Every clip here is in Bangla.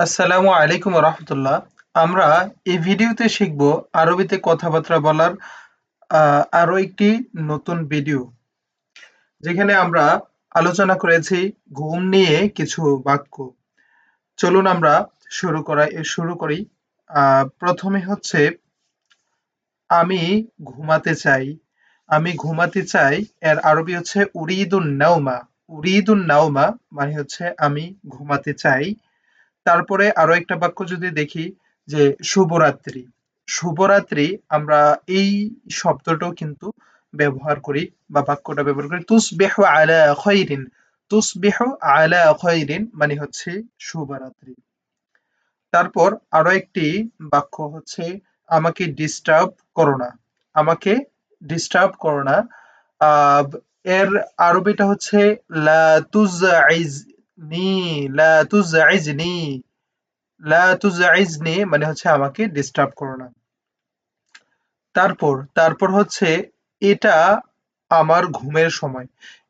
আসসালামু আলাইকুম রহমতুল্লাহ। আমরা এই ভিডিওতে শিখব আরবিতে কথাবার্তা বলার আরো একটি নতুন ভিডিও, যেখানে আমরা আলোচনা করেছি ঘুম নিয়ে কিছু বাক্য। চলুন আমরা শুরু করি। প্রথমে হচ্ছে আমি ঘুমাতে চাই। আমি ঘুমাতে চাই এর আরবি হচ্ছে উরিদুন নাওমা। উরিদুন নাওমা মানে হচ্ছে আমি ঘুমাতে চাই। তারপরে আরো একটা বাক্য যদি দেখি, যে শুভরাত্রি। শুভরাত্রি আমরা এই শব্দটাও কিন্তু ব্যবহার করি, বা বাক্যটা ব্যবহার করি, তুসবিহু আলা খাইরিন। তুসবিহু আলা খাইরিন মানে হচ্ছে শুভরাত্রি। তারপর আরো একটি বাক্য হচ্ছে আমাকে ডিস্টার্ব করো না। আমাকে ডিস্টার্ব করো না। আহ, এর আরবিটা হচ্ছে লা তুজাইজনি। লা তুজাইজনি। লা তুজাইজনি মানে হচ্ছে আমাকে ডিস্টার্ব করো না। তারপর হচ্ছে এটা আমার ঘুমের সময়।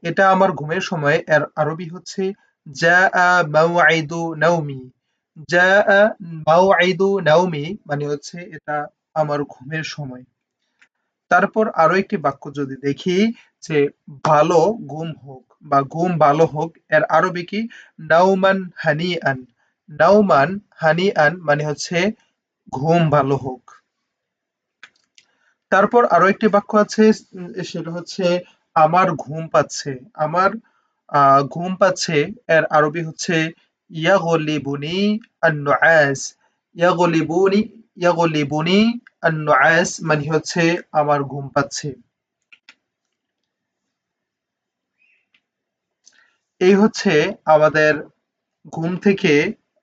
এটা আমার ঘুমের সময় এর আরবি হচ্ছে জাআ মাওয়াইদু নাওমি। জাআ মাওয়াইদু নাওমি মানে হচ্ছে এটা আমার ঘুমের সময়। তারপর আরো একটি বাক্য যদি দেখি, যে ভালো ঘুম হোক বা ঘুম ভালো হোক, এর আরবি কি? নাউমান হানিআন। নাউমান হানিআন মানে হচ্ছে ঘুম ভালো হোক। তারপর আরো একটি বাক্য আছে, সেটা হচ্ছে আমার ঘুম পাচ্ছে। আমার ঘুম পাচ্ছে এর আরবি হচ্ছে ইয়াগলিবুনি আন-নুআস। ইয়াগলিবুনি ইয়াগলিবুনি আন-নুআস মানে হচ্ছে আমার ঘুম পাচ্ছে। এই হচ্ছে আমাদের ঘুম থেকে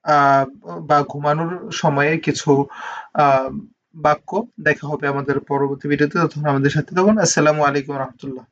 আহ বা ঘুমানোর সময়ে কিছু আহ বাক্য। দেখা হবে আমাদের পরবর্তী ভিডিওতে। ততক্ষণ আমাদের সাথে থাকুন। আসসালামু আলাইকুম রহমতুল্লাহ।